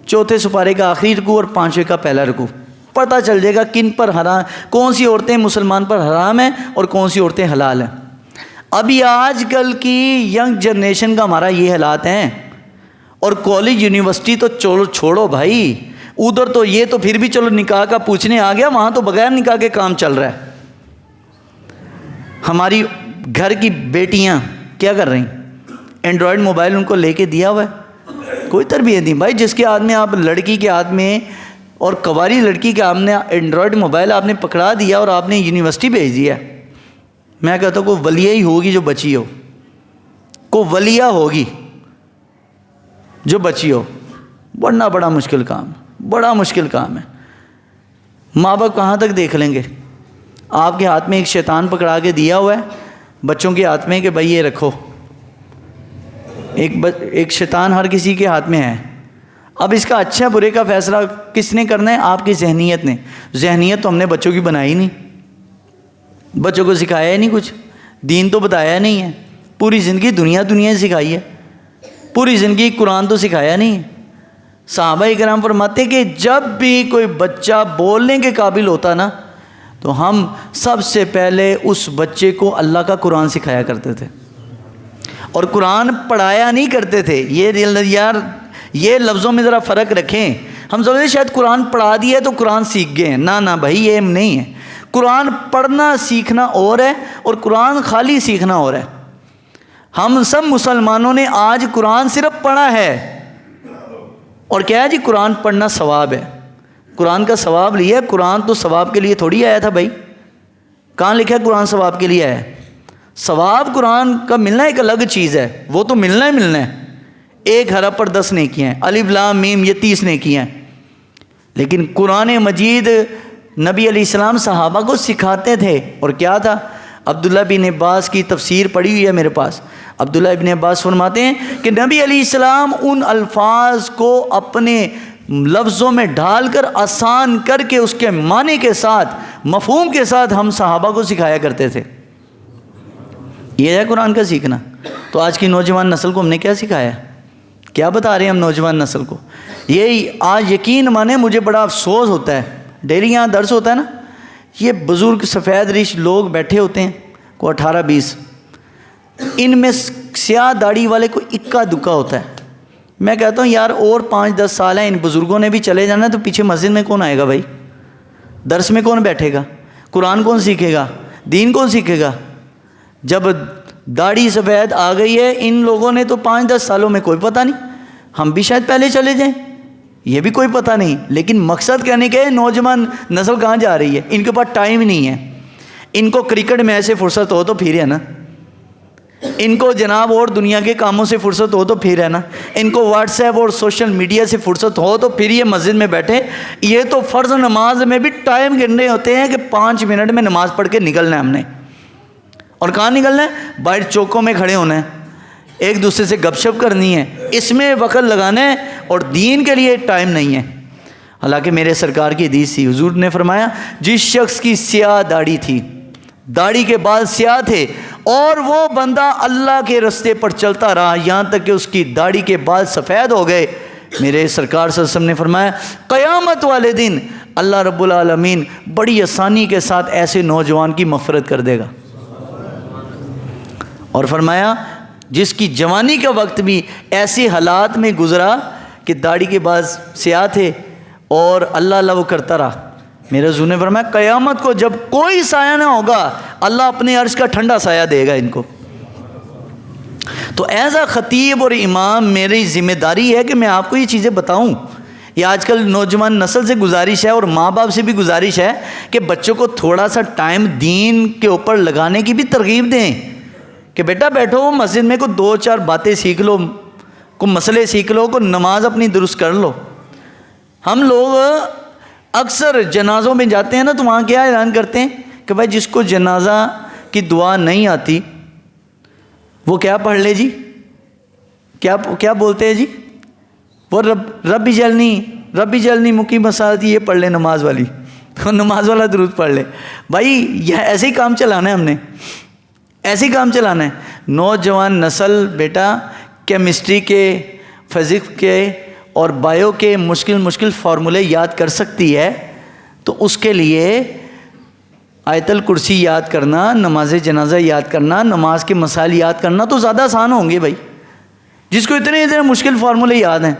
4تھے سپارے کا آخری رکوع اور 5ویں کا پہلا رکوع, پتہ چل جائے گا کن پر حرام, کون سی عورتیں مسلمان پر حرام ہیں اور کون سی عورتیں حلال ہیں. ابھی آج کل کی ینگ جنریشن کا ہمارا یہ حالات ہیں. اور کالج یونیورسٹی تو چلو چھوڑو بھائی, ادھر تو یہ تو پھر بھی چلو نکاح کا پوچھنے آ گیا, وہاں تو بغیر نکاح کے کام چل رہا ہے. ہماری گھر کی بیٹیاں کیا کر رہی ہیں؟ اینڈرائڈ موبائل ان کو لے کے دیا ہوا ہے, کوئی تربیت نہیں. بھائی جس کے ہاتھ میں آپ لڑکی کے ہاتھ میں اور کنواری لڑکی کے ہاتھ میں اینڈرائڈ موبائل آپ نے پکڑا دیا اور آپ نے یونیورسٹی بھیج دیا, میں کہتا ہوں کوئی ولیہ ہی ہوگی جو بچی ہو, کوئی ولیہ ہوگی جو بچی ہو, ورنہ بڑا مشکل کام, بڑا مشکل کام ہے. ماں باپ کہاں تک دیکھ لیں گے؟ آپ کے ہاتھ میں ایک شیطان پکڑا کے دیا ہوا ہے, بچوں کے ہاتھ میں کہ بھائی یہ رکھو. ایک شیطان ہر کسی کے ہاتھ میں ہے. اب اس کا اچھا برے کا فیصلہ کس نے کرنا ہے؟ آپ کی ذہنیت نے. ذہنیت تو ہم نے بچوں کی بنائی نہیں, بچوں کو سکھایا ہی نہیں کچھ, دین تو بتایا نہیں ہے. پوری زندگی دنیا سکھائی ہے, پوری زندگی قرآن تو سکھایا نہیں ہے. صحابہ کرام فرماتے کہ جب بھی کوئی بچہ بولنے کے قابل ہوتا نا تو ہم سب سے پہلے اس بچے کو اللہ کا قرآن سکھایا کرتے تھے, اور قرآن پڑھایا نہیں کرتے تھے. یہ لفظوں میں ذرا فرق رکھیں. ہم سمجھتے شاید قرآن پڑھا دیا تو قرآن سیکھ گئے ہیں. نہ بھائی, یہ نہیں ہے. قرآن پڑھنا سیکھنا اور ہے, اور قرآن خالی سیکھنا اور ہے. ہم سب مسلمانوں نے آج قرآن صرف پڑھا ہے, اور کیا ہے جی قرآن پڑھنا ثواب ہے, قرآن کا ثواب لیا. قرآن تو ثواب کے لیے تھوڑی آیا تھا بھائی. کہاں لکھا ہے قرآن ثواب کے لیے آیا ہے؟ ثواب قرآن کا ملنا ایک الگ چیز ہے, وہ تو ملنا ہے. ایک حرف پر 10 نیکیاں ہیں, الف لام میم یہ 30 نیکیاں ہیں. لیکن قرآن مجید نبی علیہ السلام صحابہ کو سکھاتے تھے. اور کیا تھا؟ عبداللہ بن عباس کی تفسیر پڑھی ہوئی ہے میرے پاس. عبداللہ ابن عباس فرماتے ہیں کہ نبی علیہ السلام ان الفاظ کو اپنے لفظوں میں ڈال کر آسان کر کے اس کے معنی کے ساتھ مفہوم کے ساتھ ہم صحابہ کو سکھایا کرتے تھے. یہ ہے قرآن کا سیکھنا. تو آج کی نوجوان نسل کو ہم نے کیا سکھایا؟ کیا بتا رہے ہیں ہم نوجوان نسل کو؟ یہی آج یقین مانے مجھے بڑا افسوس ہوتا ہے. ڈیلی یہاں درس ہوتا ہے نا, یہ بزرگ سفید ریش لوگ بیٹھے ہوتے ہیں, کو 18-20, ان میں سیاہ داڑھی والے کو اکا دکا ہوتا ہے. میں کہتا ہوں یار اور 5-10 سال ہیں, ان بزرگوں نے بھی چلے جانا تو پیچھے مسجد میں کون آئے گا بھائی؟ درس میں کون بیٹھے گا؟ قرآن کون سیکھے گا؟ دین کون سیکھے گا؟ جب داڑھی سفید آ گئی ہے ان لوگوں نے تو 5-10 سالوں میں کوئی پتہ نہیں. ہم بھی شاید پہلے چلے جائیں, یہ بھی کوئی پتہ نہیں. لیکن مقصد کہنے کے نوجوان نسل کہاں جا رہی ہے؟ ان کے پاس ٹائم نہیں ہے. ان کو کرکٹ میں ایسے فرصت ہو تو پھر ہے نا, ان کو جناب اور دنیا کے کاموں سے فرصت ہو تو پھر ہے نا, ان کو واٹس ایپ اور سوشل میڈیا سے فرصت ہو تو پھر یہ مسجد میں بیٹھے. یہ تو فرض نماز میں بھی ٹائم گننے ہوتے ہیں کہ 5 منٹ میں نماز پڑھ کے نکلنا ہے ہم نے. اور کہاں نکلنا ہے؟ باہر چوکوں میں کھڑے ہونا ہے, ایک دوسرے سے گپ شپ کرنی ہے, اس میں وقت لگانا ہے, اور دین کے لیے ٹائم نہیں ہے. حالانکہ میرے سرکار کی حدیث تھی, حضور نے فرمایا جس شخص کی سیاہ داڑھی تھی, داڑھی کے بال سیاہ تھے, اور وہ بندہ اللہ کے رستے پر چلتا رہا یہاں تک کہ اس کی داڑھی کے بال سفید ہو گئے, میرے سرکار صلی اللہ علیہ وسلم نے فرمایا قیامت والے دن اللہ رب العالمین بڑی آسانی کے ساتھ ایسے نوجوان کی مغفرت کر دے گا. اور فرمایا جس کی جوانی کا وقت بھی ایسے حالات میں گزرا کہ داڑھی کے بال سیاہ تھے اور اللہ وہ کرتا رہا, میرے حضور نے فرمایا قیامت کو جب کوئی سایہ نہ ہوگا اللہ اپنے عرش کا ٹھنڈا سایہ دے گا ان کو. تو ایز اے خطیب اور امام میری ذمہ داری ہے کہ میں آپ کو یہ چیزیں بتاؤں. یہ آج کل نوجوان نسل سے گزارش ہے اور ماں باپ سے بھی گزارش ہے کہ بچوں کو تھوڑا سا ٹائم دین کے اوپر لگانے کی بھی ترغیب دیں کہ بیٹا بیٹھو مسجد میں کو 2-4 باتیں سیکھ لو, کو مسئلے سیکھ لو, کو نماز اپنی درست کر لو. ہم لوگ اکثر جنازوں میں جاتے ہیں نا تو وہاں کیا اعلان کرتے ہیں کہ بھائی جس کو جنازہ کی دعا نہیں آتی وہ کیا پڑھ لے جی, کیا بولتے ہیں جی, وہ رب جلنی مقیم الصلاۃ یہ پڑھ لے نماز والی, نماز والا درود پڑھ لے. بھائی یہ ایسے ہی کام چلانا ہے, ہم نے ایسے ہی کام چلانا ہے. نوجوان نسل بیٹا کیمسٹری کے, فزکس کے اور بایو کے مشکل فارمولے یاد کر سکتی ہے, تو اس کے لیے آیت الکرسی یاد کرنا, نماز جنازہ یاد کرنا, نماز کے مسائل یاد کرنا تو زیادہ آسان ہوں گے بھائی. جس کو اتنے مشکل فارمولے یاد ہیں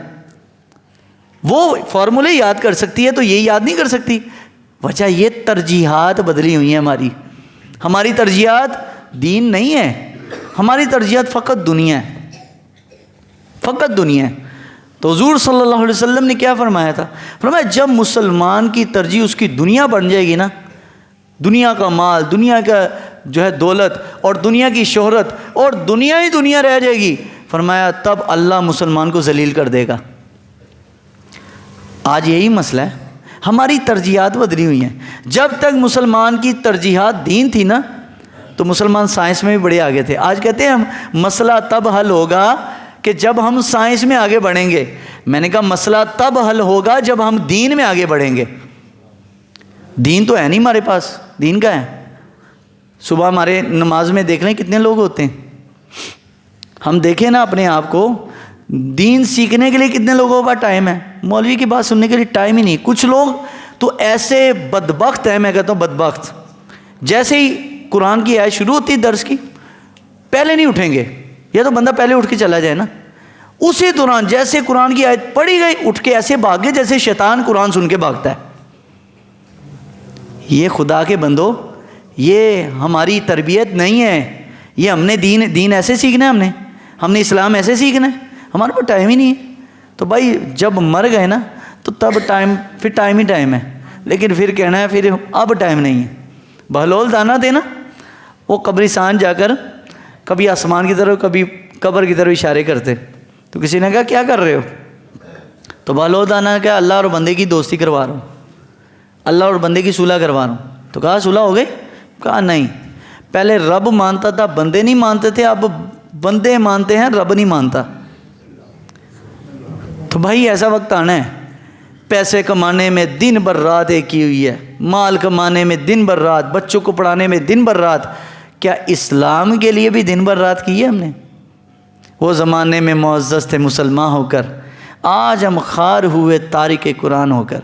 وہ فارمولے یاد کر سکتی ہے تو یہ یاد نہیں کر سکتی. وجہ یہ ترجیحات بدلی ہوئی ہیں ہماری. ہماری ترجیحات دین نہیں ہے, ہماری ترجیحات فقط دنیا ہے, فقط دنیا ہے. تو حضور صلی اللہ علیہ وسلم نے کیا فرمایا تھا؟ فرمایا جب مسلمان کی ترجیح اس کی دنیا بن جائے گی نا, دنیا کا مال, دنیا کا جو ہے دولت اور دنیا کی شہرت اور دنیا ہی دنیا رہ جائے گی, فرمایا تب اللہ مسلمان کو ذلیل کر دے گا. آج یہی مسئلہ ہے, ہماری ترجیحات بدلی ہوئی ہیں. جب تک مسلمان کی ترجیحات دین تھی نا تو مسلمان سائنس میں بھی بڑے آگے تھے. آج کہتے ہیں مسئلہ تب حل ہوگا کہ جب ہم سائنس میں آگے بڑھیں گے. میں نے کہا مسئلہ تب حل ہوگا جب ہم دین میں آگے بڑھیں گے. دین تو ہے نہیں ہمارے پاس. دین کا ہے. صبح ہمارے نماز میں دیکھ لیں کتنے لوگ ہوتے ہیں. ہم دیکھیں نا اپنے آپ کو, دین سیکھنے کے لیے کتنے لوگوں کا ٹائم ہے. مولوی کی بات سننے کے لیے ٹائم ہی نہیں. کچھ لوگ تو ایسے بدبخت ہیں, میں کہتا ہوں بدبخت, جیسے ہی قرآن کی آیت شروع ہوتی ہے درس کی, پہلے نہیں اٹھیں گے. یا تو بندہ پہلے اٹھ کے چلا جائے نا, اسی دوران جیسے قرآن کی آیت پڑھی گئی اٹھ کے ایسے بھاگ گئے جیسے شیطان قرآن سن کے بھاگتا ہے. یہ خدا کے بندو, یہ ہماری تربیت نہیں ہے. یہ ہم نے دین ایسے سیکھنا ہے, ہم نے اسلام ایسے سیکھنا ہے. ہمارے پاس ٹائم ہی نہیں ہے. تو بھائی جب مر گئے نا تو تب ٹائم, پھر ٹائم ہی ٹائم ہے. لیکن پھر کہنا ہے پھر اب ٹائم نہیں ہے. بہلول دانہ دینا, وہ قبرستان جا کر کبھی آسمان کی طرف کبھی قبر کی طرف اشارے کرتے. تو کسی نے کہا کیا کر رہے ہو؟ تو بہلول دانہ نے کہا اللہ اور بندے کی دوستی کروا رہا ہوں, اللہ اور بندے کی صلح کروا رہا ہوں. تو کہا صلح ہو گئی؟ کہا نہیں, پہلے رب مانتا تھا بندے نہیں مانتے تھے, اب بندے مانتے ہیں رب نہیں مانتا. تو بھائی ایسا وقت آنا ہے, پیسے کمانے میں دن بھر رات ایک کی ہوئی ہے, مال کمانے میں دن بھر رات, بچوں کو پڑھانے میں دن بھر رات. کیا اسلام کے لیے بھی دن بھر رات کی ہے ہم نے؟ وہ زمانے میں معزز تھے مسلمان ہو کر, آج ہم خار ہوئے تارک قرآن ہو کر.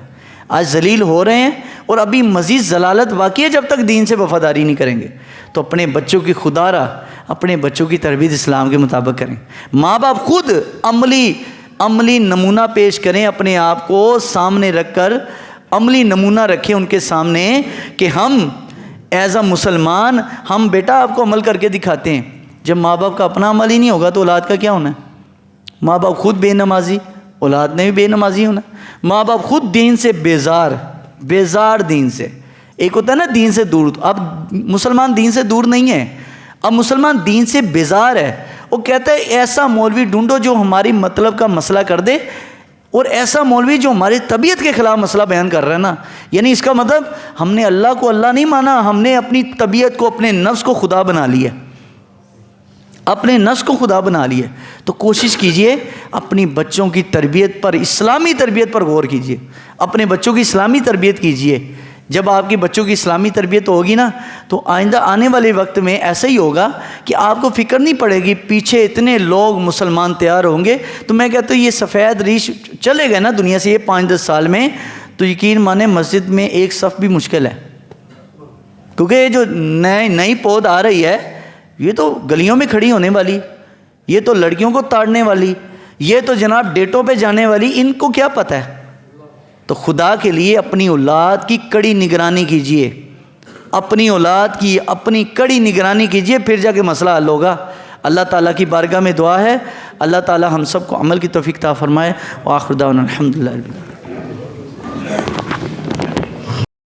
آج ذلیل ہو رہے ہیں, اور ابھی مزید ضلالت باقی ہے جب تک دین سے وفاداری نہیں کریں گے. تو اپنے بچوں کی خدا را, اپنے بچوں کی تربیت اسلام کے مطابق کریں. ماں باپ خود عملی نمونہ پیش کریں, اپنے آپ کو سامنے رکھ کر عملی نمونہ رکھیں ان کے سامنے کہ ہم ایز اے مسلمان, ہم بیٹا آپ کو عمل کر کے دکھاتے ہیں. جب ماں باپ کا اپنا عمل ہی نہیں ہوگا تو اولاد کا کیا ہونا ہے؟ ماں باپ خود بے نمازی, اولاد نے بھی بے نمازی ہونا. ماں باپ خود دین سے بیزار دین سے. ایک ہوتا ہے نا دین سے دور, اب مسلمان دین سے دور نہیں ہے, اب مسلمان دین سے بیزار ہے. وہ کہتا ہے ایسا مولوی ڈھونڈو جو ہماری مطلب کا مسئلہ کر دے, اور ایسا مولوی جو ہماری طبیعت کے خلاف مسئلہ بیان کر رہا ہے نا. یعنی اس کا مطلب ہم نے اللہ کو اللہ نہیں مانا, ہم نے اپنی طبیعت کو, اپنے نفس کو خدا بنا لیا, اپنے نفس کو خدا بنا لیا. تو کوشش کیجئے اپنی بچوں کی تربیت پر, اسلامی تربیت پر غور کیجئے, اپنے بچوں کی اسلامی تربیت کیجئے. جب آپ کی بچوں کی اسلامی تربیت ہوگی نا تو آئندہ آنے والے وقت میں ایسا ہی ہوگا کہ آپ کو فکر نہیں پڑے گی پیچھے اتنے لوگ مسلمان تیار ہوں گے. تو میں کہتا ہوں یہ سفید ریش چلے گئے نا دنیا سے یہ 5-10 سال میں, تو یقین مانے مسجد میں ایک صف بھی مشکل ہے. کیونکہ یہ جو نئی پود آ رہی ہے یہ تو گلیوں میں کھڑی ہونے والی, یہ تو لڑکیوں کو تاڑنے والی, یہ تو جناب ڈیٹوں پہ جانے والی, ان کو کیا پتہ ہے. تو خدا کے لیے اپنی اولاد کی کڑی نگرانی کیجئے, اپنی اولاد کی اپنی کڑی نگرانی کیجئے, پھر جا کے مسئلہ حل ہوگا. اللہ تعالیٰ کی بارگاہ میں دعا ہے اللہ تعالیٰ ہم سب کو عمل کی توفیق عطا فرمائے. وآخر دعوانا الحمدللہ.